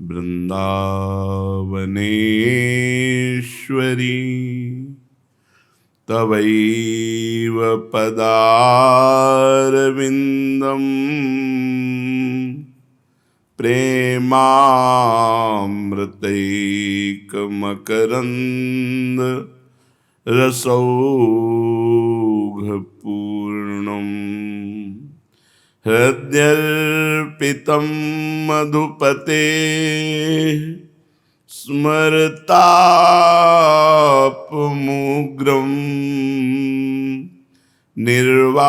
वृन्दावनेश्वरी तवैव पदारविन्दम् प्रेमामृतैकमकरन्द रसौघपूर्णम् हृद्यर्पितं मधुपते स्मरतापमुग्रं निर्वापयत्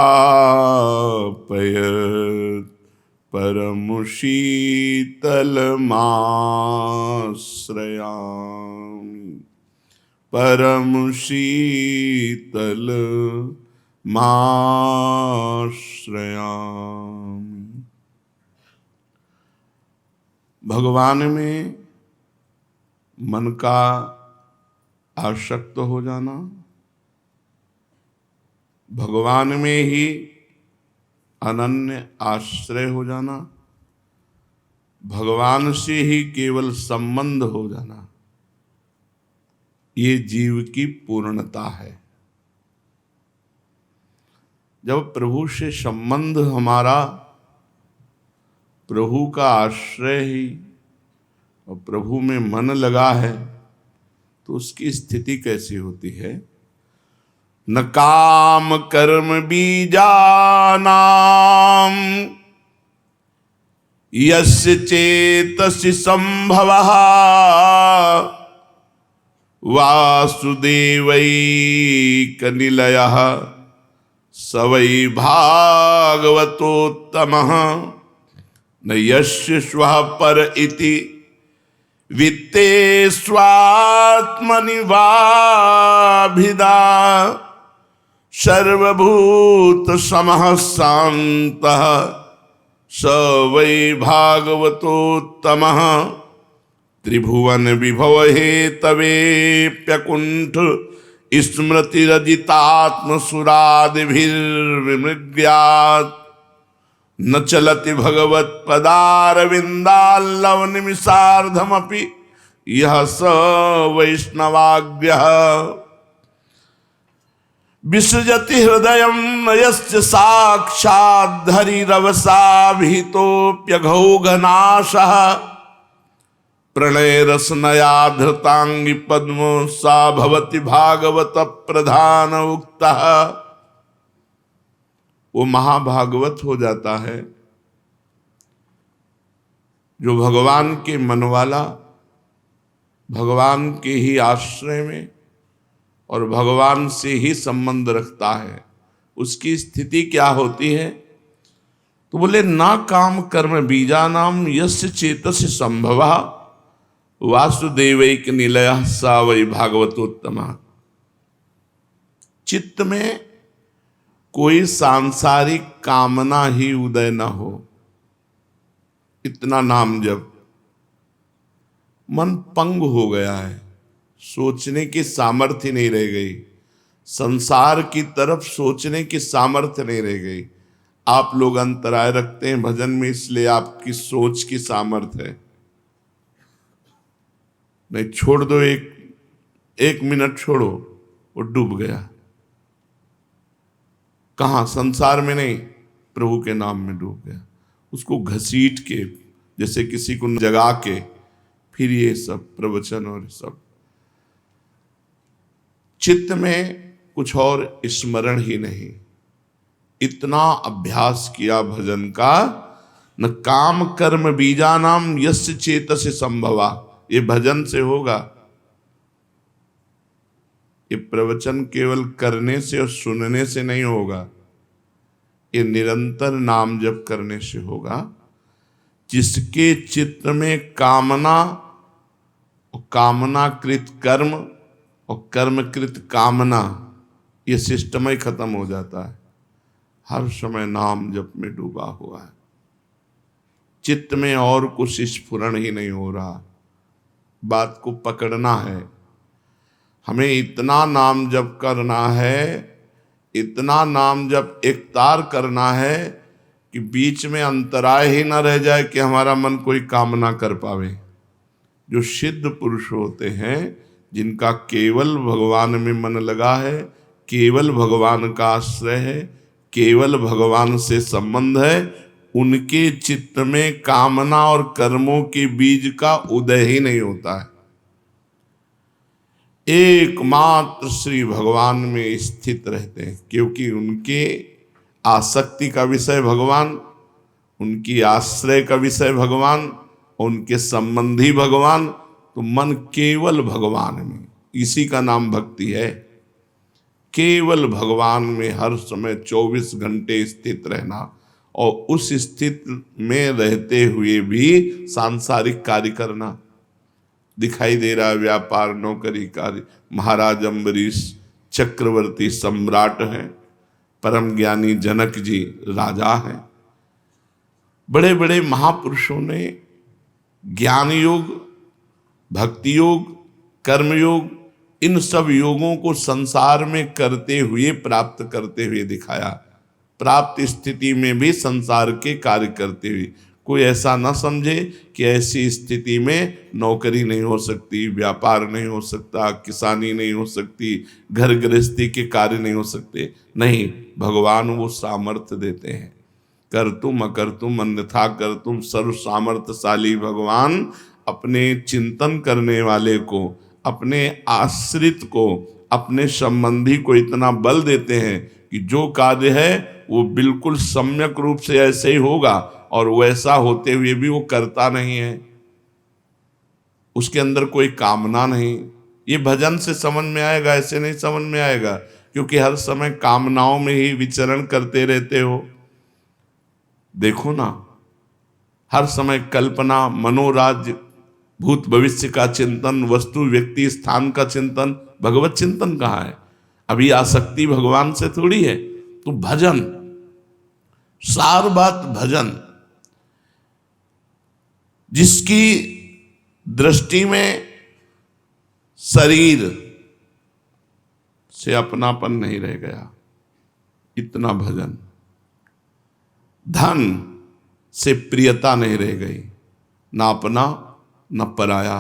परमशीतलमाश्रयामि परमशीतलमाश्रयामि। भगवान में मन का आसक्त हो जाना, भगवान में ही अनन्य आश्रय हो जाना, भगवान से ही केवल संबंध हो जाना, ये जीव की पूर्णता है। जब प्रभु से संबंध हमारा प्रभु का आश्रय ही और प्रभु में मन लगा है, तो उसकी स्थिति कैसी होती है? न काम कर्म बीजानाम यस्य चेतसि संभवः वासुदेवैकनिलयः स वै भागवतोत्तमः न यस्य स्वः पर इति वित्ते स्वात्मनि वाभिदा सर्वभूत समः शान्तः स वै भागवतोत्तमः त्रिभुवन विभव हेतवेप्यकुण्ठ स्मृतिरजितात्म सुरादिभिर्विमृग्यात् न चलति भगवत पदारविन्दाल्लव निमिषार्धमपि यः स वैष्णवाग्र्यः विसृजति हृदयं न यस्य साक्षात् हरिरवसाभिहितोऽप्यघौघनाशः प्रणयरसनया धृतांगी पद्मो सा भवति भागवत प्रधान उक्तः। वो महाभागवत हो जाता है जो भगवान के मन वाला, भगवान के ही आश्रय में और भगवान से ही संबंध रखता है। उसकी स्थिति क्या होती है? तो बोले ना काम कर्म बीजा नाम यस्य चेतस्य संभवा वासुदेवैक निलयः सा वै भागवतोत्तमा। चित्त में कोई सांसारिक कामना ही उदय न हो, इतना नाम जप। मन पंग हो गया है, सोचने की सामर्थ्य नहीं रह गई, संसार की तरफ सोचने की सामर्थ्य नहीं रह गई। आप लोग अंतराय रखते हैं भजन में, इसलिए आपकी सोच की सामर्थ्य है। नहीं छोड़ दो, एक मिनट छोड़ो, वो डूब गया। कहाँ? संसार में नहीं, प्रभु के नाम में डूब गया। उसको घसीट के, जैसे किसी को जगा के, फिर ये सब प्रवचन और सब, चित्त में कुछ और स्मरण ही नहीं। इतना अभ्यास किया भजन का। न काम कर्म बीजा नाम यस्य चेतस्य संभवा, ये भजन से होगा। ये प्रवचन केवल करने से और सुनने से नहीं होगा, ये निरंतर नाम जप करने से होगा। जिसके चित्त में कामना और कामनाकृत कर्म और कर्मकृत कामना, ये सिस्टम ही खत्म हो जाता है। हर समय नाम जप में डूबा हुआ है, चित्त में और कुछ स्फुरण ही नहीं हो रहा। बात को पकड़ना है, हमें इतना नाम जप करना है, इतना नाम जप एकतार करना है कि बीच में अंतराय ही ना रह जाए कि हमारा मन कोई कामना कर पावे। जो सिद्ध पुरुष होते हैं, जिनका केवल भगवान में मन लगा है, केवल भगवान का आश्रय है, केवल भगवान से संबंध है, उनके चित्त में कामना और कर्मों के बीज का उदय ही नहीं होता है। एकमात्र श्री भगवान में स्थित रहते हैं, क्योंकि उनके आसक्ति का विषय भगवान, उनकी आश्रय का विषय भगवान, उनके संबंधी भगवान, तो मन केवल भगवान में, इसी का नाम भक्ति है। केवल भगवान में हर समय 24 घंटे स्थित रहना, और उस स्थिति में रहते हुए भी सांसारिक कार्य करना। दिखाई दे रहा है व्यापार, नौकरी, कार्य। महाराज अम्बरीश चक्रवर्ती सम्राट हैं, परम ज्ञानी जनक जी राजा हैं। बड़े बड़े महापुरुषों ने ज्ञान योग, भक्ति योग, कर्म योग, इन सब योगों को संसार में करते हुए, प्राप्त करते हुए दिखाया। प्राप्त स्थिति में भी संसार के कार्य करते हुए। कोई ऐसा न समझे कि ऐसी स्थिति में नौकरी नहीं हो सकती, व्यापार नहीं हो सकता, किसानी नहीं हो सकती, घर गृहस्थी के कार्य नहीं हो सकते। नहीं, भगवान वो सामर्थ्य देते हैं। कर तुम अकर तुम अन्यथा कर तुम, सर्व सामर्थ्यशाली भगवान अपने चिंतन करने वाले को, अपने आश्रित को, अपने संबंधी को इतना बल देते हैं कि जो कार्य है वो बिल्कुल सम्यक रूप से ऐसे ही होगा, और वैसा होते हुए भी वो करता नहीं है, उसके अंदर कोई कामना नहीं। ये भजन से समझ में आएगा, ऐसे नहीं समझ में आएगा, क्योंकि हर समय कामनाओं में ही विचरण करते रहते हो। देखो ना, हर समय कल्पना, मनोराज्य, भूत भविष्य का चिंतन, वस्तु व्यक्ति स्थान का चिंतन, भगवत चिंतन कहाँ है? अभी आसक्ति भगवान से थोड़ी है। तो भजन, सार बात भजन। जिसकी दृष्टि में शरीर से अपनापन नहीं रह गया, इतना भजन। धन से प्रियता नहीं रह गई, ना अपना न पराया।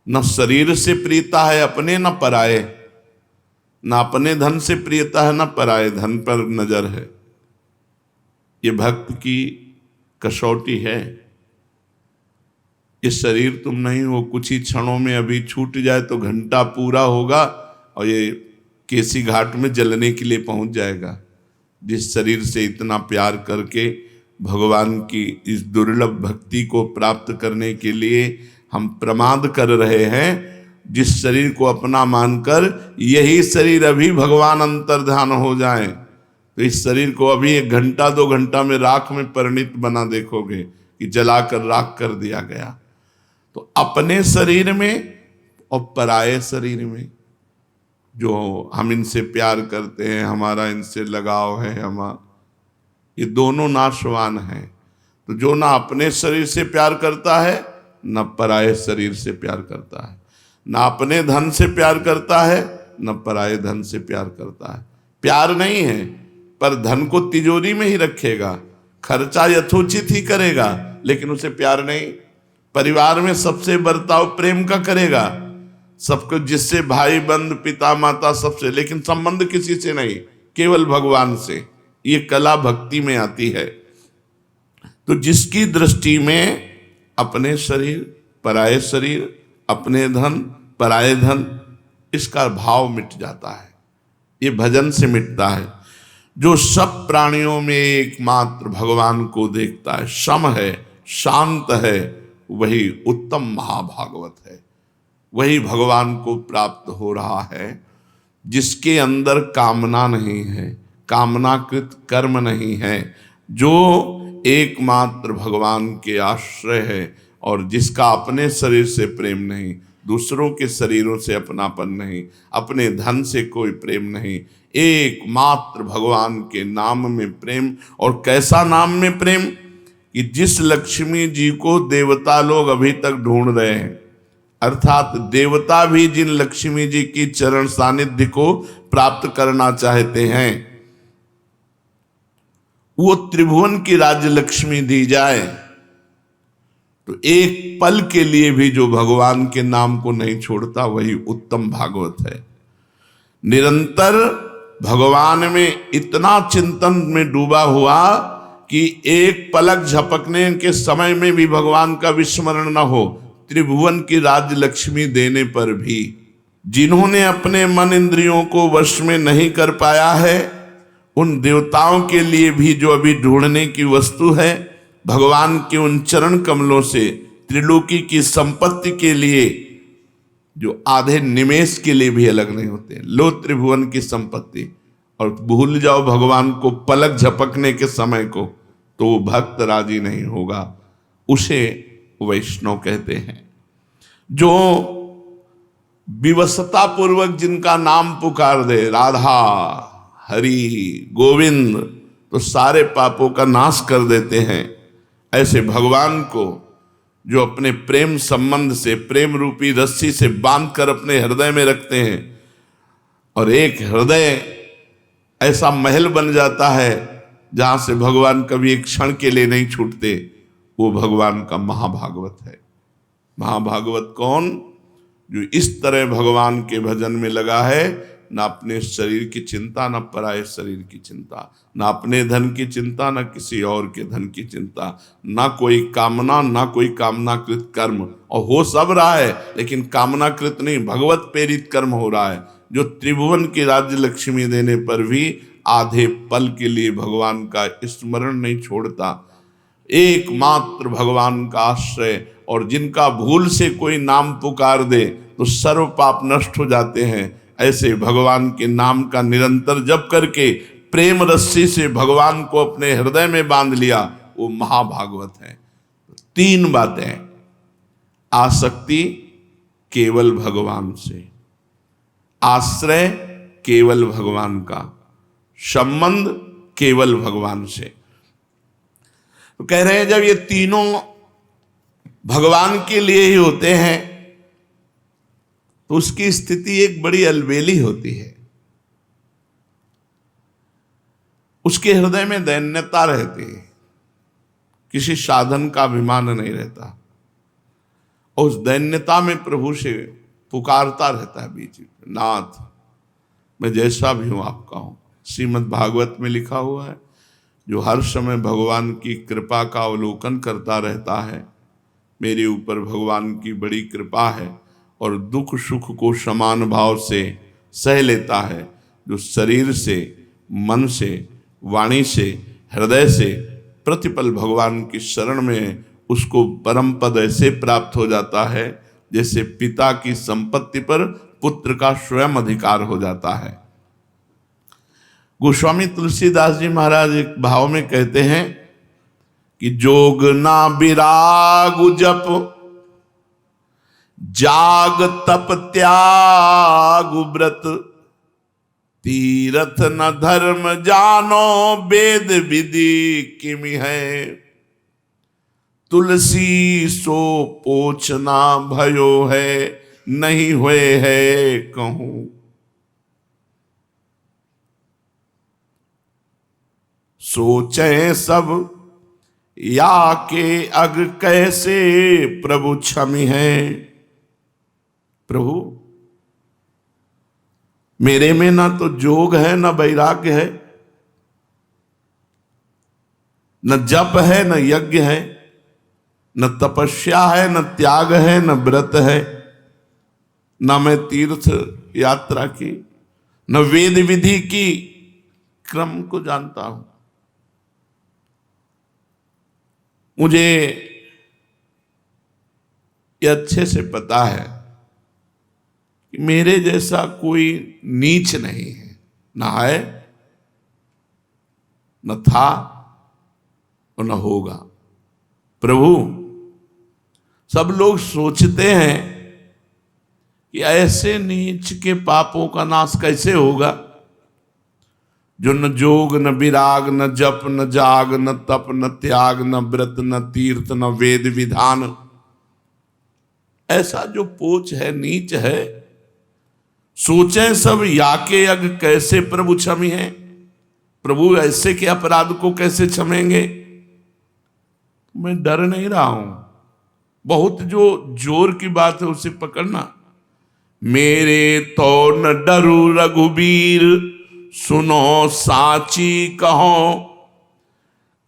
न शरीर से प्रियता है अपने, न पराए। न अपने धन से प्रियता है, न पराए धन पर नजर है। ये भक्त की कसौटी है। ये शरीर तुम नहीं हो, कुछ ही क्षणों में अभी छूट जाए तो घंटा पूरा होगा और ये केसी घाट में जलने के लिए पहुंच जाएगा। जिस शरीर से इतना प्यार करके भगवान की इस दुर्लभ भक्ति को प्राप्त करने के लिए हम प्रमाद कर रहे हैं, जिस शरीर को अपना मानकर यही शरीर अभी भगवान अंतर्ध्यान हो जाए तो इस शरीर को अभी 1 घंटा 2 घंटा में राख में परिणित बना देखोगे कि जलाकर राख कर दिया गया। तो अपने शरीर में और पराये शरीर में, जो हम इनसे प्यार करते हैं, हमारा इनसे लगाव है, ये दोनों नाशवान हैं। तो जो ना अपने शरीर से प्यार करता है, न पराये शरीर से प्यार करता है, ना अपने धन से प्यार करता है, न पराये धन से प्यार करता है। प्यार नहीं है, पर धन को तिजोरी में ही रखेगा, खर्चा यथोचित ही करेगा, लेकिन उसे प्यार नहीं। परिवार में सबसे बर्ताव प्रेम का करेगा, सबको, जिससे भाई बंधु पिता माता सबसे, लेकिन संबंध किसी से नहीं, केवल भगवान से। ये कला भक्ति में आती है। तो जिसकी दृष्टि में अपने शरीर, पराये शरीर, अपने धन, पराये धन, इसका भाव मिट जाता है। ये भजन से मिटता है। जो सब प्राणियों में एकमात्र भगवान को देखता है, सम है, शांत है, वही उत्तम महाभागवत है, वही भगवान को प्राप्त हो रहा है। जिसके अंदर कामना नहीं है, कामनाकृत कर्म नहीं है, जो एकमात्र भगवान के आश्रय है, और जिसका अपने शरीर से प्रेम नहीं, दूसरों के शरीरों से अपनापन नहीं, अपने धन से कोई प्रेम नहीं, एकमात्र भगवान के नाम में प्रेम। और कैसा नाम में प्रेम कि जिस लक्ष्मी जी को देवता लोग अभी तक ढूंढ रहे हैं, अर्थात देवता भी जिन लक्ष्मी जी की चरण सानिध्य को प्राप्त करना चाहते हैं, वो त्रिभुवन की राज्य लक्ष्मी दी जाए, तो एक पल के लिए भी जो भगवान के नाम को नहीं छोड़ता वही उत्तम भागवत है। निरंतर भगवान में इतना चिंतन में डूबा हुआ कि एक पलक झपकने के समय में भी भगवान का विस्मरण न हो, त्रिभुवन की राज्य लक्ष्मी देने पर भी। जिन्होंने अपने मन इंद्रियों को वश में नहीं कर पाया है, उन देवताओं के लिए भी जो अभी ढूंढने की वस्तु है, भगवान के उन चरण कमलों से त्रिलोकी की संपत्ति के लिए, जो आधे निमेष के लिए भी अलग नहीं होते। लो त्रिभुवन की संपत्ति, और भूल जाओ भगवान को पलक झपकने के समय को, तो वो भक्त राजी नहीं होगा। उसे वैष्णव कहते हैं। जो विवशता पूर्वक जिनका नाम पुकार दे, राधा, हरि, गोविंद, तो सारे पापों का नाश कर देते हैं। ऐसे भगवान को जो अपने प्रेम संबंध से, प्रेम रूपी रस्सी से बांधकर अपने हृदय में रखते हैं, और एक हृदय ऐसा महल बन जाता है जहां से भगवान कभी एक क्षण के लिए नहीं छूटते, वो भगवान का महाभागवत है। महाभागवत कौन? जो इस तरह भगवान के भजन में लगा है, ना अपने शरीर की चिंता, ना पराये शरीर की चिंता, ना अपने धन की चिंता, ना किसी और के धन की चिंता, ना कोई कामना, ना कोई कामनाकृत कर्म। और हो सब रहा है लेकिन कामनाकृत नहीं, भगवत प्रेरित कर्म हो रहा है। जो त्रिभुवन की राज्य लक्ष्मी देने पर भी आधे पल के लिए भगवान का स्मरण नहीं छोड़ता। एकमात्र भगवान का आश्रय, और जिनका भूल से कोई नाम पुकार दे तो सर्व पाप नष्ट हो जाते हैं। ऐसे भगवान के नाम का निरंतर जप करके प्रेम रस्सी से भगवान को अपने हृदय में बांध लिया, वो महाभागवत है। तीन बातें: आसक्ति केवल भगवान से, आश्रय केवल भगवान का, संबंध केवल भगवान से। तो कह रहे हैं जब ये तीनों भगवान के लिए ही होते हैं तो उसकी स्थिति एक बड़ी अलबेली होती है। उसके हृदय में दैन्यता रहती है, किसी साधन का अभिमान नहीं रहता, और उस दैन्यता में प्रभु से पुकारता रहता है बीच में, नाथ मैं जैसा भी हूं आपका हूं। श्रीमद् भागवत में लिखा हुआ है, जो हर समय भगवान की कृपा का अवलोकन करता रहता है, मेरे ऊपर भगवान की बड़ी कृपा है, और दुख सुख को समान भाव से सह लेता है, जो शरीर से, मन से, वाणी से, हृदय से प्रतिपल भगवान की शरण में है, उसको परम पद ऐसे प्राप्त हो जाता है जैसे पिता की संपत्ति पर पुत्र का स्वयं अधिकार हो जाता है। गोस्वामी तुलसीदास जी महाराज एक भाव में कहते हैं कि जोग ना विराग जप, जाग तप त्याग व्रत, तीरथ न धर्म जानो वेद विधि किमि है, तुलसी सो पोछना भयो है, नहीं हुए है कहूं। सोचे सब या के अग कैसे प्रभु क्षमी है। प्रभु मेरे में ना तो जोग है, ना वैराग्य है, न जप है, न यज्ञ है, न तपस्या है, न त्याग है, न व्रत है, न मैं तीर्थ यात्रा की, न वेद विधि की क्रम को जानता हूं। मुझे ये अच्छे से पता है कि मेरे जैसा कोई नीच नहीं है, न है, न था और न होगा। प्रभु सब लोग सोचते हैं कि ऐसे नीच के पापों का नाश कैसे होगा जो न जोग, न विराग, न जप, न जाग, न तप, न त्याग, न व्रत, न तीर्थ, न वेद विधान, ऐसा जो पोच है, नीच है। सोचें सब याके अग कैसे प्रभु क्षमी है। प्रभु ऐसे के अपराध को कैसे क्षमेंगे। मैं डर नहीं रहा हूं, बहुत जो जोर की बात है उसे पकड़ना। मेरे तो न डरू रघुबीर, सुनो साची कहो,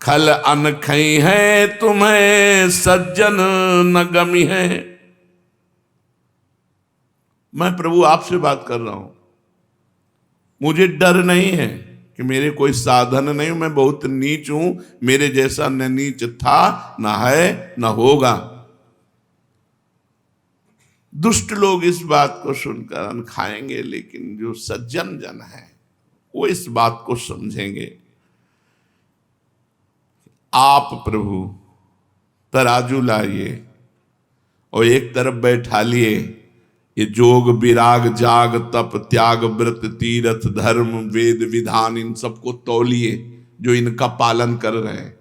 खल अनखई है तुम्हें सज्जन न गमी है। मैं प्रभु आपसे बात कर रहा हूं, मुझे डर नहीं है कि मेरे कोई साधन नहीं, मैं बहुत नीच हूं, मेरे जैसा न नीच था, न है, न होगा। दुष्ट लोग इस बात को सुनकर अन्न खाएंगे, लेकिन जो सज्जन जन है वो इस बात को समझेंगे। आप प्रभु तराजू लाइए और एक तरफ बैठा लिए ये जोग विराग जाग तप त्याग व्रत तीरथ धर्म वेद विधान, इन सबको तौलिए जो इनका पालन कर रहे हैं,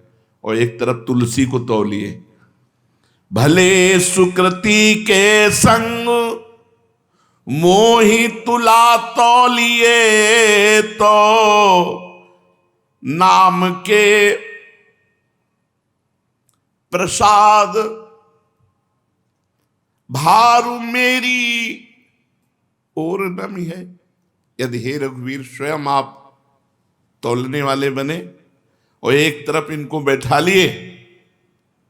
और एक तरफ तुलसी को तौलिए। भले सुकृति के संग मोहि तुला तौलिए, तो नाम के प्रसाद भारू मेरी और नमी है। यदि हे रघुवीर स्वयं आप तौलने वाले बने और एक तरफ इनको बैठा लिए,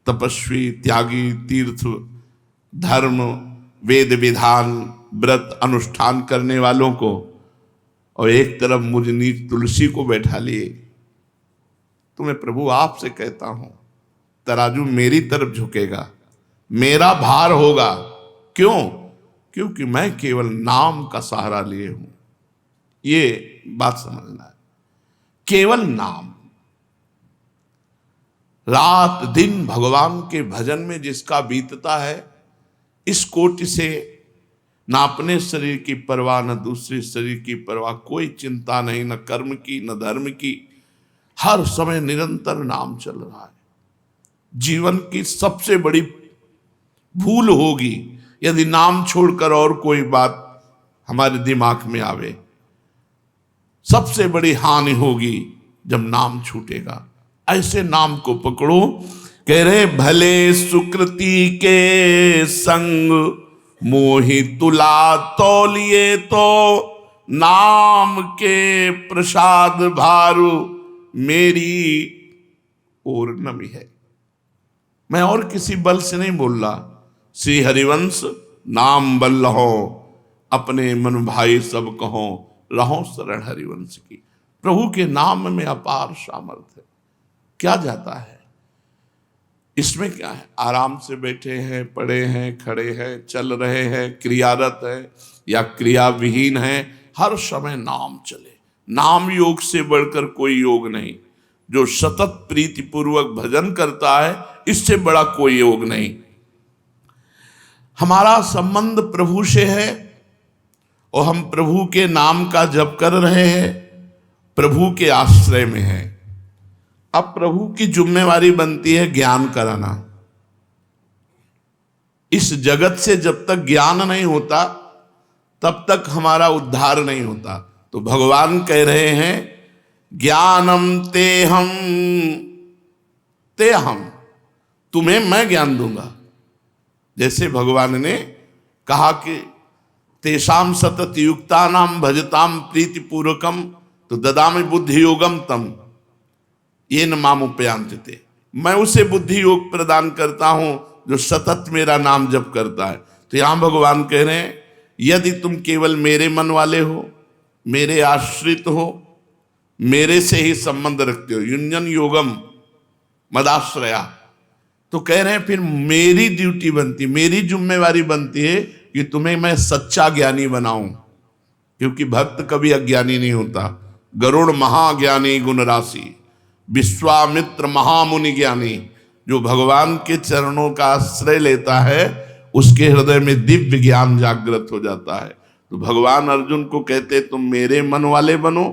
तपस्वी त्यागी तीर्थ धर्म वेद विधान व्रत अनुष्ठान करने वालों को, और एक तरफ मुझ नीच तुलसी को बैठा लिए, तो मैं प्रभु आपसे कहता हूं तराजू मेरी तरफ झुकेगा, मेरा भार होगा। क्यों? क्योंकि मैं केवल नाम का सहारा लिए हूं। ये बात समझना है, केवल नाम। रात दिन भगवान के भजन में जिसका बीतता है, इस कोटि से ना अपने शरीर की परवाह, न दूसरे शरीर की परवाह, कोई चिंता नहीं, न कर्म की न धर्म की, हर समय निरंतर नाम चल रहा है। जीवन की सबसे बड़ी भूल होगी यदि नाम छोड़कर और कोई बात हमारे दिमाग में आवे। सबसे बड़ी हानि होगी जब नाम छूटेगा। ऐसे नाम को पकड़ो। कह रहे भले सुकृति के संग मोहि तुला तौलिए, तो नाम के प्रसाद भारू मेरी और नमी है। मैं और किसी बल से नहीं बोल रहा। श्री हरिवंश नाम बल लहो, अपने मन भाई सब कहो, रहो शरण हरिवंश की। प्रभु के नाम में अपार सामर्थ्य है। क्या जाता है इसमें? क्या है? आराम से बैठे हैं, पड़े हैं, खड़े हैं, चल रहे हैं, क्रियारत है या क्रिया विहीन है, हर समय नाम चले। नाम योग से बढ़कर कोई योग नहीं। जो सतत प्रीति पूर्वक भजन करता है, इससे बड़ा कोई योग नहीं। हमारा संबंध प्रभु से है और हम प्रभु के नाम का जप कर रहे हैं, प्रभु के आश्रय में हैं। अब प्रभु की जिम्मेवारी बनती है ज्ञान कराना। इस जगत से जब तक ज्ञान नहीं होता तब तक हमारा उद्धार नहीं होता। तो भगवान कह रहे हैं ज्ञानम ते हम, तुम्हें मैं ज्ञान दूंगा। जैसे भगवान ने कहा कि तेषाम सतत युक्ता नाम भजताम प्रीति पूर्वकम तो ददामि बुद्धि योगम तम ये न माम उपयांते। मैं उसे बुद्धि योग प्रदान करता हूं जो सतत मेरा नाम जप करता है। तो यहां भगवान कह रहे हैं यदि तुम केवल मेरे मन वाले हो, मेरे आश्रित हो, मेरे से ही संबंध रखते हो, युञ्जन योगम मदाश्रया, तो कह रहे हैं फिर मेरी ड्यूटी बनती, मेरी जिम्मेवारी बनती है कि तुम्हें मैं सच्चा ज्ञानी बनाऊं। क्योंकि भक्त कभी अज्ञानी नहीं होता। गरुड़ महाज्ञानी गुण राशि, विश्वामित्र महामुनि ज्ञानी। जो भगवान के चरणों का आश्रय लेता है उसके हृदय में दिव्य ज्ञान जागृत हो जाता है। तो भगवान अर्जुन को कहते तुम मेरे मन वाले बनो,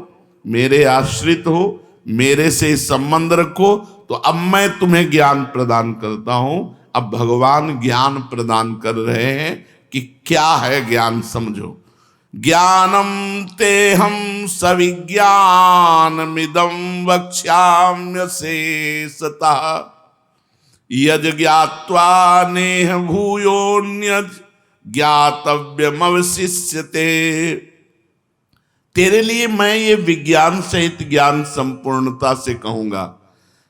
मेरे आश्रित हो, मेरे से संबंध रखो, तो अब मैं तुम्हें ज्ञान प्रदान करता हूं। अब भगवान ज्ञान प्रदान कर रहे हैं कि क्या है ज्ञान, समझो। ज्ञानम ते हम सविज्ञानमिदं वक्ष्याम्य शेषतः यज ज्ञात्वा नेह भूयोन्यज ज्ञातव्यमवशिष्यते। तेरे लिए मैं ये विज्ञान सहित ज्ञान संपूर्णता से कहूंगा,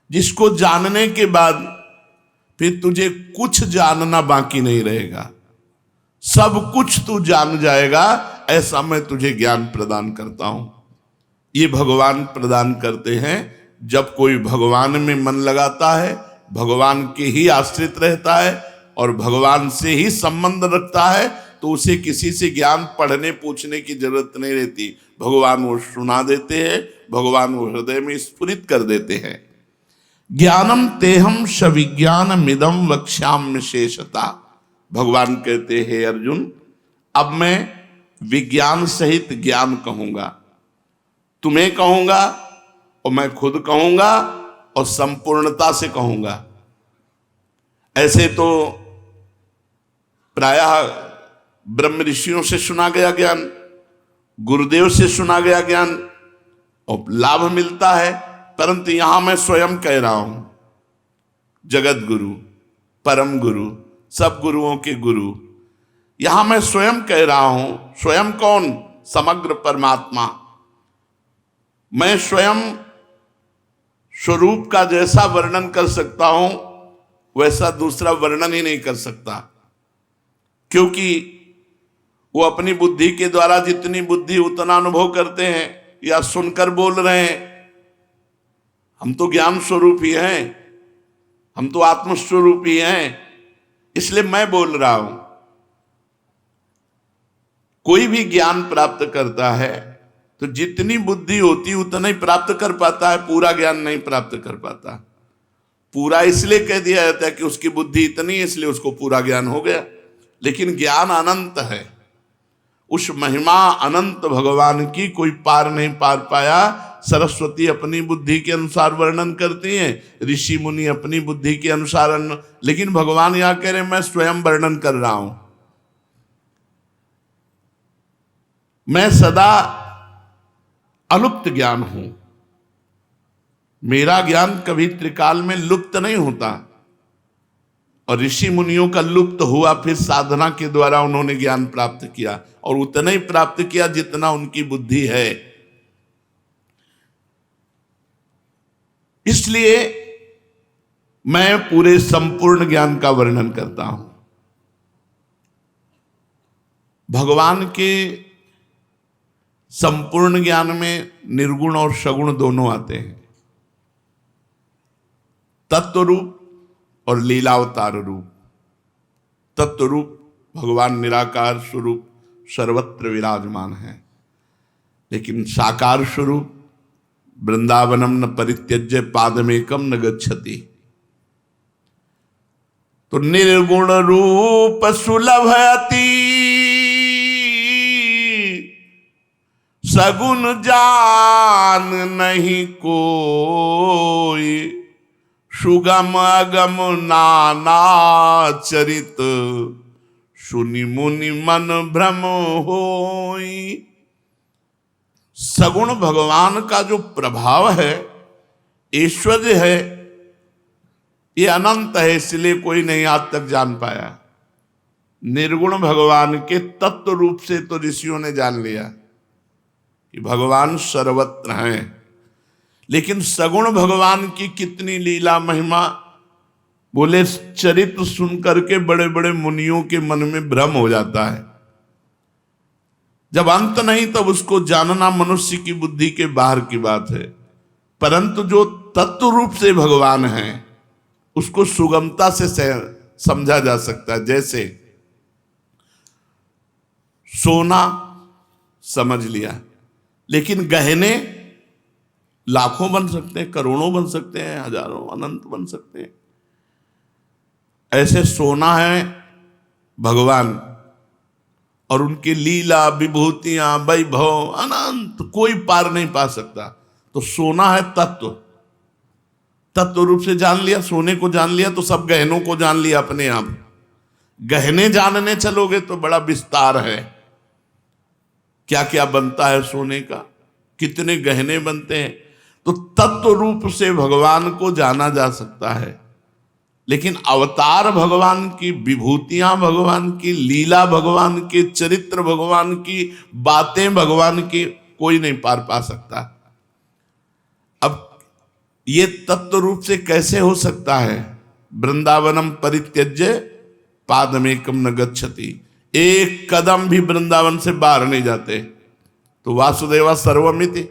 जिसको जानने के बाद फिर तुझे कुछ जानना बाकी नहीं रहेगा, सब कुछ तू जान जाएगा, ऐसा मैं तुझे ज्ञान प्रदान करता हूं। ये भगवान प्रदान करते हैं। जब कोई भगवान में मन लगाता है, भगवान के ही आश्रित रहता है और भगवान से ही संबंध रखता है, तो उसे किसी से ज्ञान पढ़ने पूछने की जरूरत नहीं रहती। भगवान वो सुना देते हैं, भगवान वो हृदय में स्फुरित कर देते हैं। ज्ञानम तेहम सविज्ञानमिदं वक्ष्याम्य शेषता। भगवान कहते हैं अर्जुन, अब मैं विज्ञान सहित ज्ञान कहूंगा, तुम्हें कहूंगा और मैं खुद कहूंगा और संपूर्णता से कहूंगा। ऐसे तो प्रायः ब्रह्म ऋषियों से सुना गया ज्ञान, गुरुदेव से सुना गया ज्ञान और लाभ मिलता है, परंतु यहां मैं स्वयं कह रहा हूं, जगत गुरु, परम गुरु, सब गुरुओं के गुरु, यहां मैं स्वयं कह रहा हूं। स्वयं कौन? समग्र परमात्मा। मैं स्वयं स्वरूप का जैसा वर्णन कर सकता हूं, वैसा दूसरा वर्णन ही नहीं कर सकता, क्योंकि वो अपनी बुद्धि के द्वारा जितनी बुद्धि उतना अनुभव करते हैं या सुनकर बोल रहे हैं। हम तो ज्ञान स्वरूप ही हैं, हम तो आत्मस्वरूप ही हैं, इसलिए मैं बोल रहा हूं। कोई भी ज्ञान प्राप्त करता है तो जितनी बुद्धि होती उतना ही प्राप्त कर पाता है, पूरा ज्ञान नहीं प्राप्त कर पाता। पूरा इसलिए कह दिया जाता है कि उसकी बुद्धि इतनी है, इसलिए उसको पूरा ज्ञान हो गया, लेकिन ज्ञान अनंत है। उस महिमा अनंत भगवान की कोई पार नहीं पार पाया। सरस्वती अपनी बुद्धि के अनुसार वर्णन करती हैं, ऋषि मुनि अपनी बुद्धि के अनुसार, लेकिन भगवान यहां कह रहे मैं स्वयं वर्णन कर रहा हूं। मैं सदा अलुप्त ज्ञान हूं, मेरा ज्ञान कभी त्रिकाल में लुप्त नहीं होता। और ऋषि मुनियों का लुप्त हुआ, फिर साधना के द्वारा उन्होंने ज्ञान प्राप्त किया और उतना ही प्राप्त किया जितना उनकी बुद्धि है। इसलिए मैं पूरे संपूर्ण ज्ञान का वर्णन करता हूं। भगवान के संपूर्ण ज्ञान में निर्गुण और सगुण दोनों आते हैं, तत्व रूप और लीलावतार रूप। तत्व रूप भगवान निराकार स्वरूप सर्वत्र विराजमान है, लेकिन साकार स्वरूप वृंदावनम न परित्यज्य पादमेकम न गच्छति। तो निर्गुण रूप सुलभ अति सगुण जान नहीं कोई, सुगम अगम नाना चरित सुनि मुनि मन भ्रम होई। सगुण भगवान का जो प्रभाव है, ऐश्वर्य है, ये अनंत है, इसलिए कोई नहीं आज तक जान पाया। निर्गुण भगवान के तत्व रूप से तो ऋषियों ने जान लिया कि भगवान सर्वत्र हैं, लेकिन सगुण भगवान की कितनी लीला महिमा, बोले चरित्र सुन करके बड़े बड़े मुनियों के मन में भ्रम हो जाता है। जब अंत नहीं तब उसको जानना मनुष्य की बुद्धि के बाहर की बात है, परंतु जो तत्व रूप से भगवान है उसको सुगमता से समझा जा सकता है। जैसे सोना समझ लिया, लेकिन गहने लाखों बन सकते हैं, करोड़ों बन सकते हैं, हजारों अनंत बन सकते हैं। ऐसे सोना है भगवान और उनकी लीला विभूतियां वैभव अनंत, कोई पार नहीं पा सकता। तो सोना है तत्व, तत्व रूप से जान लिया, सोने को जान लिया तो सब गहनों को जान लिया अपने आप। गहने जानने चलोगे तो बड़ा विस्तार है, क्या क्या बनता है सोने का, कितने गहने बनते हैं। तो तत्व रूप से भगवान को जाना जा सकता है। लेकिन अवतार भगवान की, विभूतियां भगवान की, लीला भगवान की, चरित्र भगवान की, बातें भगवान की कोई नहीं पार पा सकता। अब ये तत्व रूप से कैसे हो सकता है? वृंदावनम परित्यज्य पादमेकम न गच्छति, एक कदम भी वृंदावन से बाहर नहीं जाते। तो वासुदेवा सर्वमिति,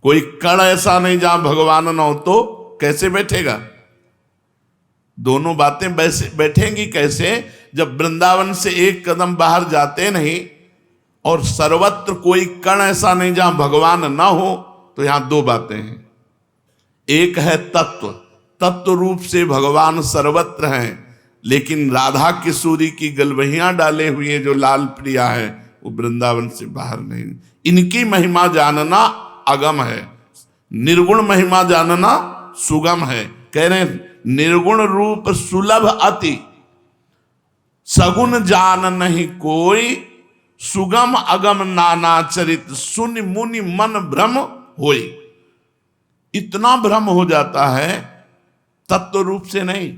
कोई कण ऐसा नहीं जहां भगवान न हो, तो कैसे बैठेगा? दोनों बातें वैसे बैठेंगी कैसे जब वृंदावन से एक कदम बाहर जाते नहीं और सर्वत्र कोई कण ऐसा नहीं जहां भगवान न हो। तो यहां दो बातें हैं। एक है तत्व, तत्व रूप से भगवान सर्वत्र हैं, लेकिन राधा किशोरी की गलवहियां डाले हुए जो लाल प्रिया है वो वृंदावन से बाहर नहीं। इनकी महिमा जानना अगम है, निर्गुण महिमा जानना सुगम है। कह रहे हैं निर्गुण रूप सुलभ अति, सगुण जान नहीं कोई, सुगम अगम नाना चरित, सुनि मुनि मन भ्रम होई। इतना भ्रम हो जाता है, तत्व रूप से नहीं।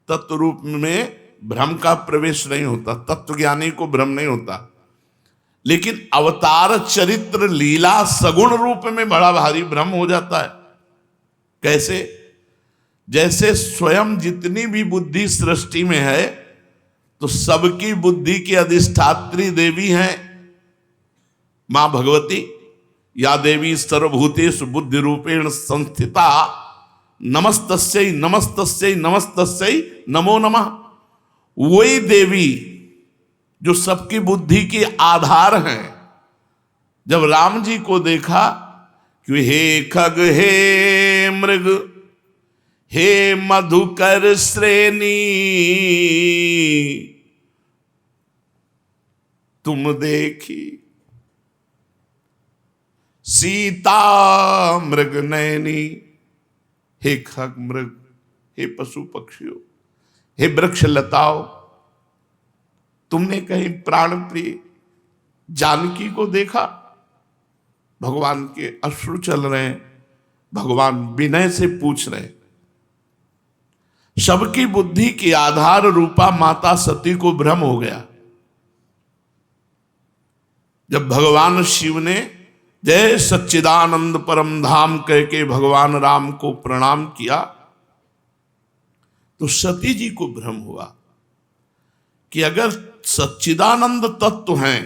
तत्व रूप में भ्रम का प्रवेश नहीं होता, तत्व ज्ञानी को भ्रम नहीं होता। लेकिन अवतार चरित्र लीला सगुण रूप में बड़ा भारी भ्रम हो जाता है। कैसे? जैसे स्वयं जितनी भी बुद्धि सृष्टि में है तो सबकी बुद्धि की अधिष्ठात्री देवी हैं मां भगवती। या देवी सर्वभूतेषु बुद्धि रूपेण संस्थिता, नमस्तस्यै नमस्तस्यै नमस्तस्यै नमो नमः। वही देवी जो सबकी बुद्धि के आधार हैं, जब राम जी को देखा कि हे खग हे मृग हे मधुकर श्रेणी, तुम देखी सीता मृग नयनी। हे खग मृग, हे पशु पक्षियों, हे वृक्ष लताओं, तुमने कहीं प्राण प्रिय जानकी को देखा? भगवान के अश्रु चल रहे हैं, भगवान विनय से पूछ रहे हैं। सबकी बुद्धि के आधार रूपा माता सती को भ्रम हो गया। जब भगवान शिव ने जय सच्चिदानंद परम धाम कह के भगवान राम को प्रणाम किया तो सती जी को भ्रम हुआ कि अगर सच्चिदानंद तत्व हैं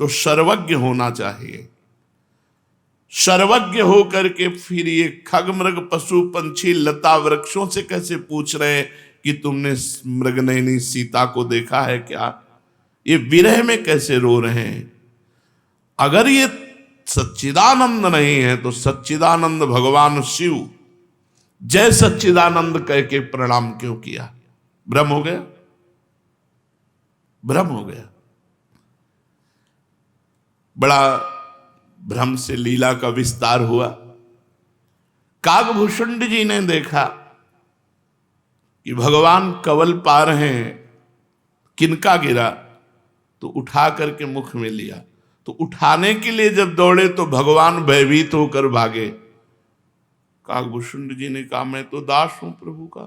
तो सर्वज्ञ होना चाहिए। सर्वज्ञ होकर के फिर ये खग मृग पशु पंछी लता वृक्षों से कैसे पूछ रहे हैं कि तुमने मृगनयनी सीता को देखा है क्या? ये विरह में कैसे रो रहे हैं? अगर ये सच्चिदानंद नहीं है तो सच्चिदानंद भगवान शिव जय सच्चिदानंद कह के प्रणाम क्यों किया? भ्रम हो गया, भ्रम हो गया। बड़ा भ्रम से लीला का विस्तार हुआ। काकभूषुंड जी ने देखा कि भगवान कवल पा रहे हैं, किनका गिरा तो उठा करके मुख में लिया। तो उठाने के लिए जब दौड़े तो भगवान भयभीत होकर भागे। काकभूषुंड जी ने कहा मैं तो दास हूं प्रभु का,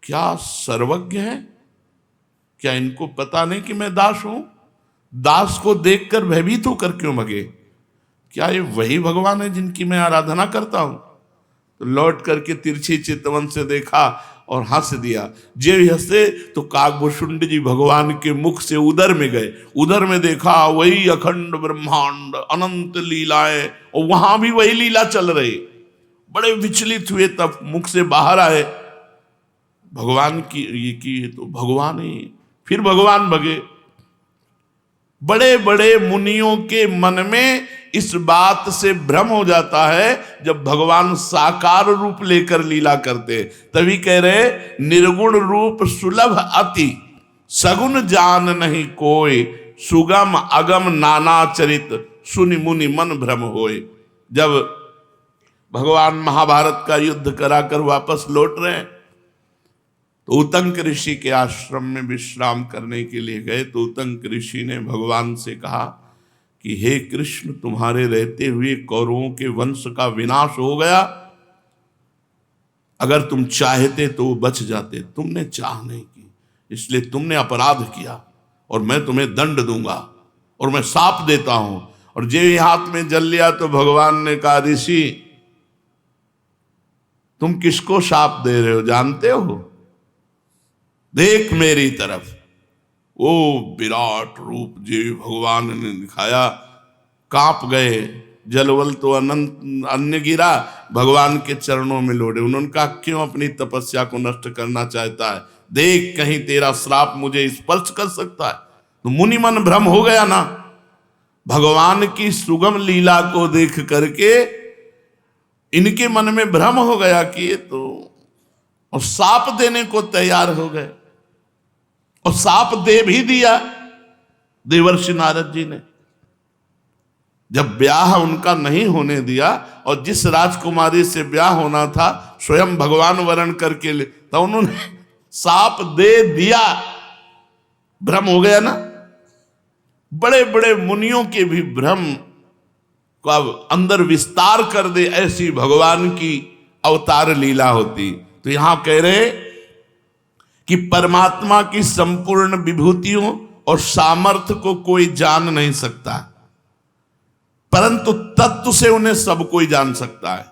क्या सर्वज्ञ है? क्या इनको पता नहीं कि मैं दास हूं? दास को देखकर भयभीत होकर क्यों भगे? क्या ये वही भगवान है जिनकी मैं आराधना करता हूं? तो लौट करके तिरछी चितवन से देखा और हंस दिया। जे हंसे तो काकभूषुंड जी भगवान के मुख से उदर में गए। उदर में देखा वही अखंड ब्रह्मांड अनंत लीलाएं, और वहां भी वही लीला चल रही। बड़े विचलित हुए, तब मुख से बाहर आए भगवान की ये की तो भगवान ही। फिर भगवान भगे। बड़े बड़े मुनियों के मन में इस बात से भ्रम हो जाता है जब भगवान साकार रूप लेकर लीला करते। तभी कह रहे निर्गुण रूप सुलभ अति, सगुण जान नहीं कोई, सुगम अगम नाना चरित, सुनि मुनि मन भ्रम होए। जब भगवान महाभारत का युद्ध कराकर वापस लौट रहे हैं तो उतंक ऋषि के आश्रम में विश्राम करने के लिए गए। तो उतंक ऋषि ने भगवान से कहा कि हे कृष्ण, तुम्हारे रहते हुए कौरवों के वंश का विनाश हो गया, अगर तुम चाहते तो वो बच जाते, तुमने चाह नहीं की, इसलिए तुमने अपराध किया और मैं तुम्हें दंड दूंगा और मैं शाप देता हूं। और जे हाथ में जल लिया तो भगवान ने कहा, ऋषि तुम किसको शाप दे रहे हो जानते हो? देख मेरी तरफ। वो विराट रूप जी भगवान ने दिखाया, कांप गए, जलवल तो अनंत अन्य गिरा, भगवान के चरणों में लोड़े। उन्होंने कहा, क्यों अपनी तपस्या को नष्ट करना चाहता है? देख कहीं तेरा श्राप मुझे स्पर्श कर सकता है। तो मुनि मन भ्रम हो गया ना, भगवान की सुगम लीला को देख करके इनके मन में भ्रम हो गया कि ये तो, और शाप देने को तैयार हो गए और शाप दे भी दिया देवर्षि नारद जी ने। जब ब्याह उनका नहीं होने दिया और जिस राजकुमारी से ब्याह होना था स्वयं भगवान वरण करके ले, तो उन्होंने शाप दे दिया। भ्रम हो गया ना। बड़े बड़े मुनियों के भी भ्रम को अब अंदर विस्तार कर दे, ऐसी भगवान की अवतार लीला होती। तो यहां कह रहे कि परमात्मा की संपूर्ण विभूतियों और सामर्थ्य को कोई जान नहीं सकता, परंतु तत्व से उन्हें सब कोई जान सकता है।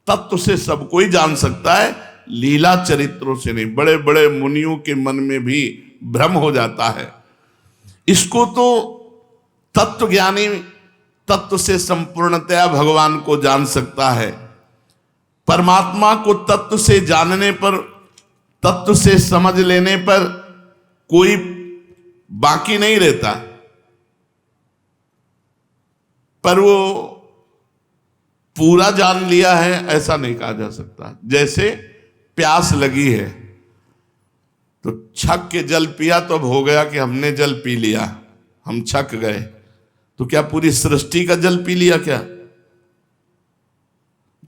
तत्व से सब कोई जान सकता है, लीला चरित्रों से नहीं। बड़े बड़े मुनियों के मन में भी भ्रम हो जाता है। इसको तो तत्व ज्ञानी तत्व से संपूर्णतया भगवान को जान सकता है। परमात्मा को तत्व से जानने पर, तत्व से समझ लेने पर कोई बाकी नहीं रहता, पर वो पूरा जान लिया है ऐसा नहीं कहा जा सकता। जैसे प्यास लगी है तो छक के जल पिया तो अब हो गया कि हमने जल पी लिया, हम छक गए। तो क्या पूरी सृष्टि का जल पी लिया? क्या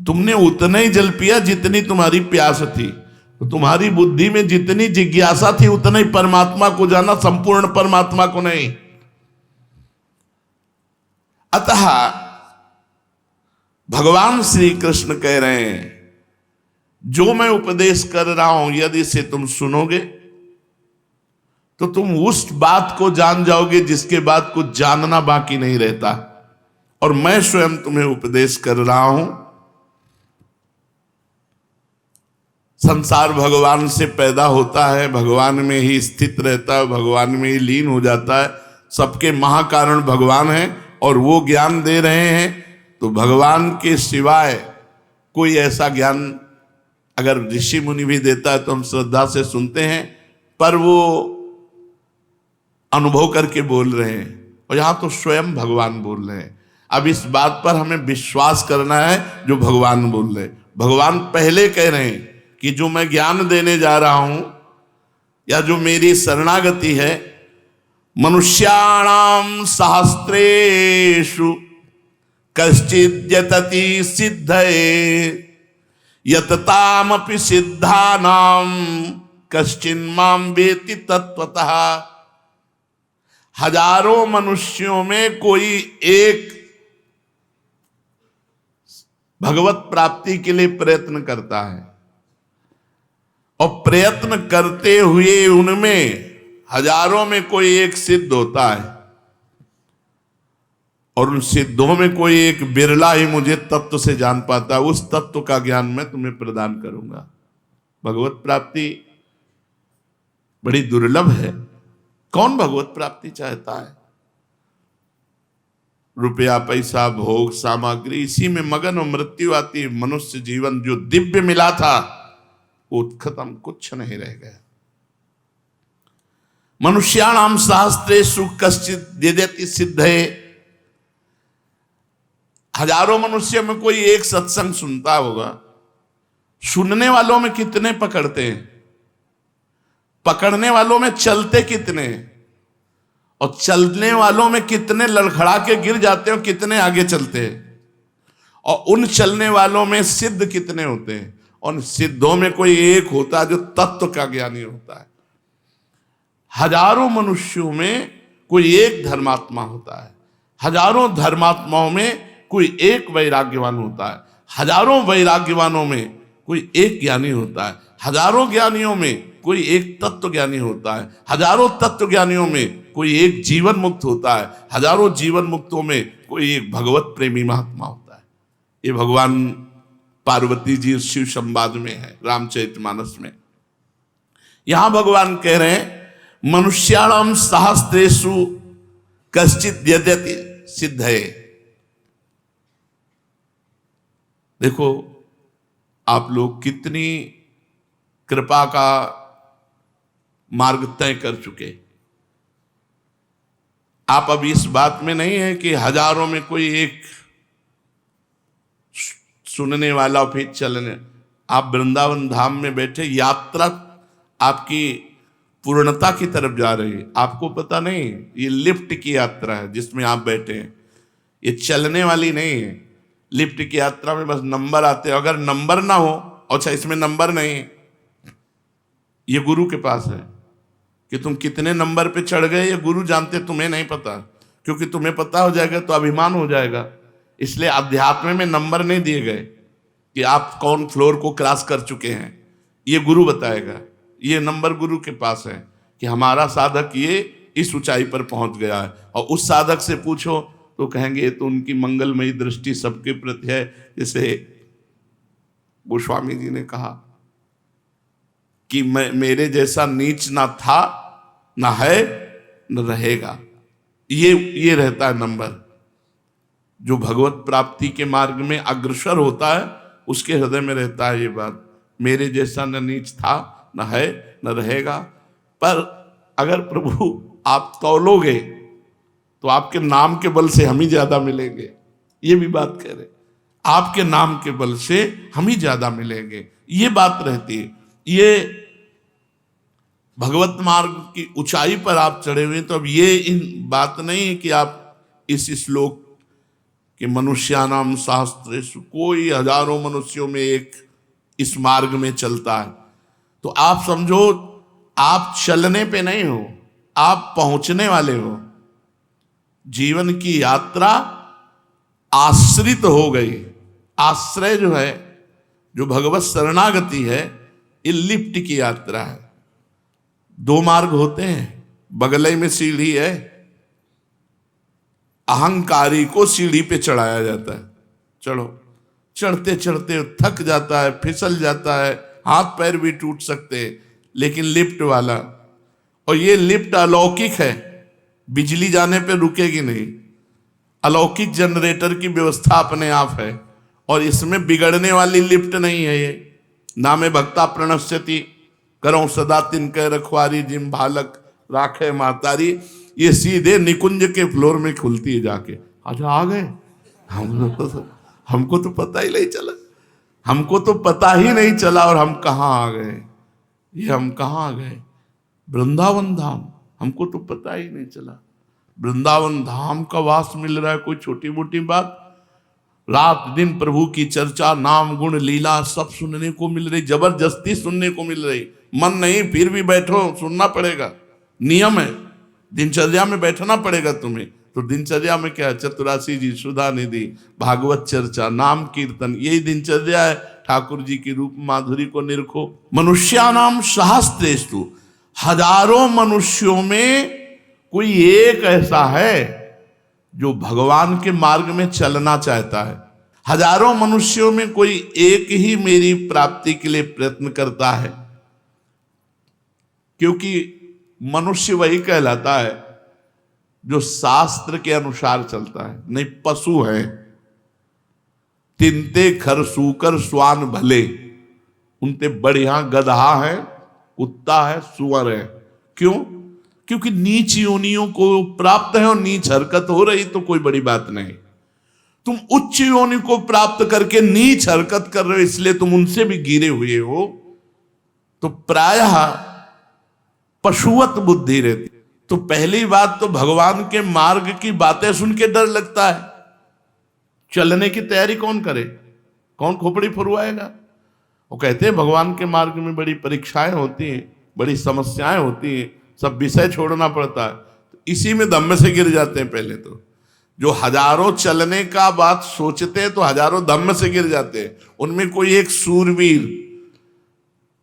तुमने उतना ही जल पिया जितनी तुम्हारी प्यास थी। तो तुम्हारी बुद्धि में जितनी जिज्ञासा थी उतना ही परमात्मा को जाना, संपूर्ण परमात्मा को नहीं। अतः भगवान श्री कृष्ण कह रहे हैं, जो मैं उपदेश कर रहा हूं यदि से तुम सुनोगे तो तुम उस बात को जान जाओगे जिसके बाद कुछ जानना बाकी नहीं रहता। और मैं स्वयं तुम्हें उपदेश कर रहा हूं। संसार भगवान से पैदा होता है, भगवान में ही स्थित रहता है, भगवान में ही लीन हो जाता है। सबके महाकारण भगवान हैं और वो ज्ञान दे रहे हैं। तो भगवान के सिवाय कोई ऐसा ज्ञान अगर ऋषि मुनि भी देता है तो हम श्रद्धा से सुनते हैं, पर वो अनुभव करके बोल रहे हैं और यहां तो स्वयं भगवान बोल रहे हैं। अब इस बात पर हमें विश्वास करना है जो भगवान बोल रहे हैं। भगवान पहले कह रहे हैं कि जो मैं ज्ञान देने जा रहा हूं या जो मेरी शरणागति है, मनुष्याणाम सहस्रेषु कश्चित् यतति सिद्धये यततामपि सिद्धानाम कश्चिन्माम वेति तत्वतः। हजारों मनुष्यों में कोई एक भगवत प्राप्ति के लिए प्रयत्न करता है और प्रयत्न करते हुए उनमें हजारों में कोई एक सिद्ध होता है और उन सिद्धों में कोई एक बिरला ही मुझे तत्व से जान पाता है। उस तत्व का ज्ञान मैं तुम्हें प्रदान करूंगा। भगवत प्राप्ति बड़ी दुर्लभ है। कौन भगवत प्राप्ति चाहता है? रुपया पैसा भोग सामग्री इसी में मगन और मृत्यु आती है। मनुष्य जीवन जो दिव्य मिला था वो खत्म, कुछ नहीं रह गया। मनुष्याणाम सहस्रेषु कश्चित् यतति सिद्धये। हजारों मनुष्य में कोई एक सत्संग सुनता होगा। सुनने वालों में कितने पकड़ते हैं? पकड़ने वालों में चलते कितने हैं? और चलने वालों में कितने लड़खड़ा के गिर जाते हैं और कितने आगे चलते हैं? और उन चलने वालों में सिद्ध कितने होते हैं? और सिद्धों में कोई एक होता है जो तत्व का ज्ञानी होता है। हजारों मनुष्यों में कोई एक धर्मात्मा होता है। हजारों धर्मात्माओं में कोई एक वैराग्यवान होता है। हजारों वैराग्यवानों में कोई एक ज्ञानी होता है, हजारों ज्ञानियों में कोई एक तत्व ज्ञानी होता है, हजारों तत्व ज्ञानियों में कोई एक जीवन मुक्त होता है, हजारों जीवन मुक्तों में कोई एक भगवत प्रेमी महात्मा होता है। ये भगवान पार्वती जी शिव संवाद में है, रामचरितमानस में। यहां भगवान कह रहे हैं मनुष्याणाम सहस्रेषु कश्चित यद्यति सिद्धये। देखो आप लोग कितनी कृपा का मार्ग तय कर चुके। आप अब इस बात में नहीं है कि हजारों में कोई एक सुनने वाला फिर चलने। आप वृंदावन धाम में बैठे, यात्रा आपकी पूर्णता की तरफ जा रही है। आपको पता नहीं, ये लिफ्ट की यात्रा है जिसमें आप बैठे हैं, ये चलने वाली नहीं है। लिफ्ट की यात्रा में बस नंबर आते हैं, अगर नंबर ना हो, अच्छा इसमें नंबर नहीं है, ये गुरु के पास है कि तुम कितने नंबर पे चढ़ गए, ये गुरु जानते, तुम्हें नहीं पता। क्योंकि तुम्हें पता हो जाएगा तो अभिमान हो जाएगा। इसलिए अध्यात्म में नंबर नहीं दिए गए कि आप कौन फ्लोर को क्रॉस कर चुके हैं, ये गुरु बताएगा। ये नंबर गुरु के पास है कि हमारा साधक ये इस ऊंचाई पर पहुंच गया है। और उस साधक से पूछो तो कहेंगे ये तो उनकी मंगलमयी दृष्टि सबके प्रति है। जैसे गोस्वामी जी ने कहा कि मेरे जैसा नीच ना था, ना है, न रहेगा। ये रहता है नंबर। जो भगवत प्राप्ति के मार्ग में अग्रसर होता है उसके हृदय में रहता है ये बात, मेरे जैसा न नीच था, न है, न रहेगा। पर अगर प्रभु आप तौलोगे तो आपके नाम के बल से हम ही ज्यादा मिलेंगे। ये भी बात कह रहे, आपके नाम के बल से हम ही ज्यादा मिलेंगे, ये बात रहती है। ये भगवत मार्ग की ऊंचाई पर आप चढ़े हुए। तो अब ये इन बात नहीं है कि आप इस श्लोक के मनुष्यानाम शास्त्रेषु, कोई हजारों मनुष्यों में एक इस मार्ग में चलता है। तो आप समझो आप चलने पे नहीं हो, आप पहुंचने वाले हो। जीवन की यात्रा आश्रित हो गई। आश्रय जो है, जो भगवत शरणागति है, ये लिफ्ट की यात्रा है। दो मार्ग होते हैं, बगल में सीढ़ी है, अहंकारी को सीढ़ी पे चढ़ाया जाता है। चढ़ो, चढ़ते चढ़ते थक जाता है, फिसल जाता है, हाथ पैर भी टूट सकते हैं। लेकिन लिफ्ट वाला, और ये लिफ्ट अलौकिक है, बिजली जाने पे रुकेगी नहीं। अलौकिक जनरेटर की व्यवस्था अपने आप है, और इसमें बिगड़ने वाली लिफ्ट नहीं है। ये नामे भक्ता प्रणश्यति, करो सदा तिनके रखवारी, जिम भालक राखे मातारी। ये सीधे निकुंज के फ्लोर में खुलती है जाके। अच्छा आ गए, हमको तो पता ही नहीं चला, हमको तो पता ही नहीं चला। और हम कहाँ आ गए, ये हम कहाँ आ गए? वृंदावन धाम। हमको तो पता ही नहीं चला वृंदावन धाम का वास मिल रहा है। कोई छोटी मोटी बात, रात दिन प्रभु की चर्चा, नाम गुण लीला सब सुनने को मिल रही, जबरदस्ती सुनने को मिल रही। मन नहीं, फिर भी बैठो, सुनना पड़ेगा, नियम है, दिनचर्या में बैठना पड़ेगा तुम्हें। तो दिनचर्या में क्या है? चतुरासी जी, सुधा निधि, भागवत चर्चा, नाम कीर्तन, यही दिनचर्या है। ठाकुर जी की रूप माधुरी को निरखो। मनुष्यानाम सहस्रेषु, हजारों मनुष्यों में कोई एक ऐसा है जो भगवान के मार्ग में चलना चाहता है। हजारों मनुष्यों में कोई एक ही मेरी प्राप्ति के लिए प्रयत्न करता है। क्योंकि मनुष्य वही कहलाता है जो शास्त्र के अनुसार चलता है, नहीं पशु है। तिनते खर सूकर स्वान भले, उनते बढ़िया गधा है, कुत्ता है, सुअर है। क्यों? क्योंकि नीच योनियों को प्राप्त है और नीच हरकत हो रही तो कोई बड़ी बात नहीं। तुम उच्च योनि को प्राप्त करके नीच हरकत कर रहे हो, इसलिए तुम उनसे भी गिरे हुए हो। तो प्रायः पशुवत बुद्धि रहती। तो पहली बात तो भगवान के मार्ग की बातें सुन के डर लगता है। चलने की तैयारी कौन करे? कौन खोपड़ी फुरवाएगा? वो कहते हैं भगवान के मार्ग में बड़ी परीक्षाएं होती हैं, बड़ी समस्याएं होती हैं, सब विषय छोड़ना पड़ता है। तो इसी में धम्म से गिर जाते हैं पहले तो। जो हजारों चलने का बात सोचते हैं तो हजारों धम्म से गिर जाते हैं। उनमें कोई एक सूरवीर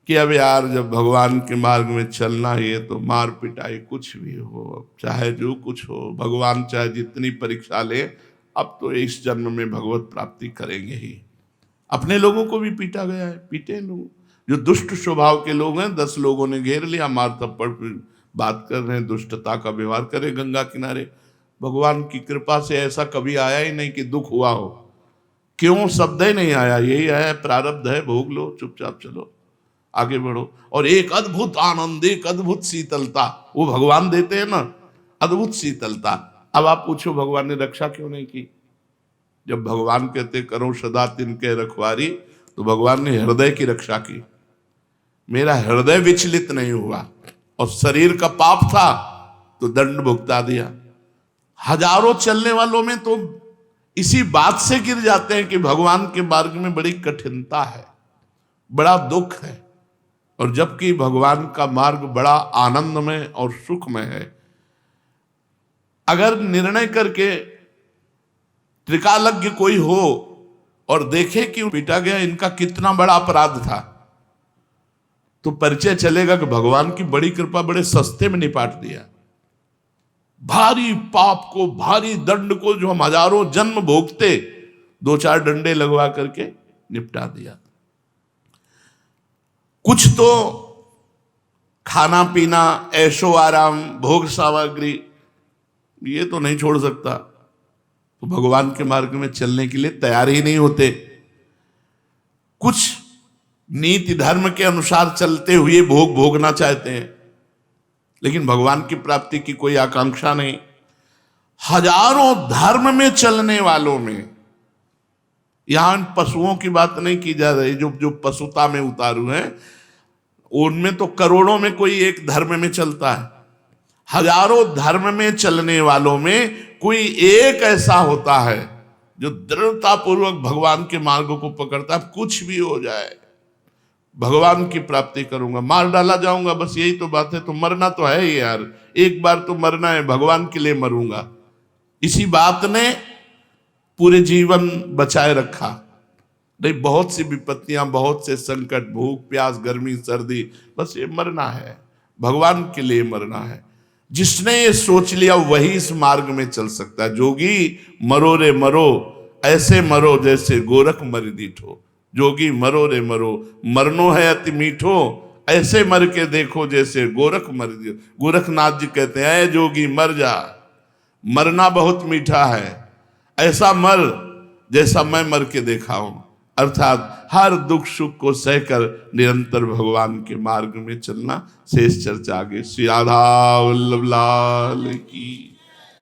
कि अब यार जब भगवान के मार्ग में चलना ही है तो मार पिटाई कुछ भी हो, चाहे जो कुछ हो, भगवान चाहे जितनी परीक्षा ले, अब तो इस जन्म में भगवत प्राप्ति करेंगे ही। अपने लोगों को भी पीटा गया है, पीटे लोग जो दुष्ट स्वभाव के लोग हैं, 10 लोगों ने घेर लिया, मार थप्पड़ बात कर रहे हैं, दुष्टता का व्यवहार करे गंगा किनारे। भगवान की कृपा से ऐसा कभी आया ही नहीं कि दुख हुआ हो। क्यों? शब्द ही नहीं आया, यही आया प्रारब्ध है, भोग लो, चुपचाप चलो, आगे बढ़ो। और एक अद्भुत आनंद, एक अद्भुत शीतलता वो भगवान देते हैं ना, अद्भुत शीतलता। अब आप पूछो भगवान ने रक्षा क्यों नहीं की? जब भगवान कहते करो सदा तिनके रखवारी, तो भगवान ने हृदय की रक्षा की। मेरा हृदय विचलित नहीं हुआ, और शरीर का पाप था तो दंड भुगता दिया। हजारों चलने वालों में तो इसी बात से गिर जाते हैं कि भगवान के मार्ग में बड़ी कठिनता है, बड़ा दुख है, और जबकि भगवान का मार्ग बड़ा आनंदमय और सुखमय है। अगर निर्णय करके त्रिकालज्ञ कोई हो और देखे कि पीटा गया, इनका कितना बड़ा अपराध था, तो परिचय चलेगा कि भगवान की बड़ी कृपा, बड़े सस्ते में निपाट दिया। भारी पाप को, भारी दंड को जो हम हजारों जन्म भोगते, 2-4 डंडे लगवा करके निपटा दिया। कुछ तो खाना पीना, ऐशो आराम, भोग सामग्री, ये तो नहीं छोड़ सकता, तो भगवान के मार्ग में चलने के लिए तैयार ही नहीं होते। कुछ नीति धर्म के अनुसार चलते हुए भोग भोगना चाहते हैं, लेकिन भगवान की प्राप्ति की कोई आकांक्षा नहीं। हजारों धर्म में चलने वालों में, यहां पशुओं की बात नहीं की जा रही, जो पशुता में उतारू हैं, उनमें तो करोड़ों में कोई एक धर्म में चलता है। हजारों धर्म में चलने वालों में कोई एक ऐसा होता है जो दृढ़ता पूर्वक भगवान के मार्ग को पकड़ता है। कुछ भी हो जाए, भगवान की प्राप्ति करूंगा, मार डाला जाऊंगा, बस यही तो बात है, तो मरना तो है ही यार, एक बार तो मरना है, भगवान के लिए मरूंगा। इसी बात ने पूरे जीवन बचाए रखा। नहीं, बहुत सी विपत्तियां, बहुत से संकट, भूख प्यास, गर्मी सर्दी, बस ये मरना है, भगवान के लिए मरना है। जिसने ये सोच लिया वही इस मार्ग में चल सकता है। जोगी मरो रे मरो, ऐसे मरो जैसे गोरख मर दीठो। जोगी मरो रे मरो, मरनो है अति मीठो, ऐसे मर के देखो जैसे गोरख मर दियो। गोरखनाथ जी कहते हैं, जोगी मर जा, मरना बहुत मीठा है, ऐसा मर जैसा मैं मर के देखा हूं। अर्थात हर दुख सुख को सहकर निरंतर भगवान के मार्ग में चलना। शेष चर्चा आगे। श्री राधा वल्लभ लाल की।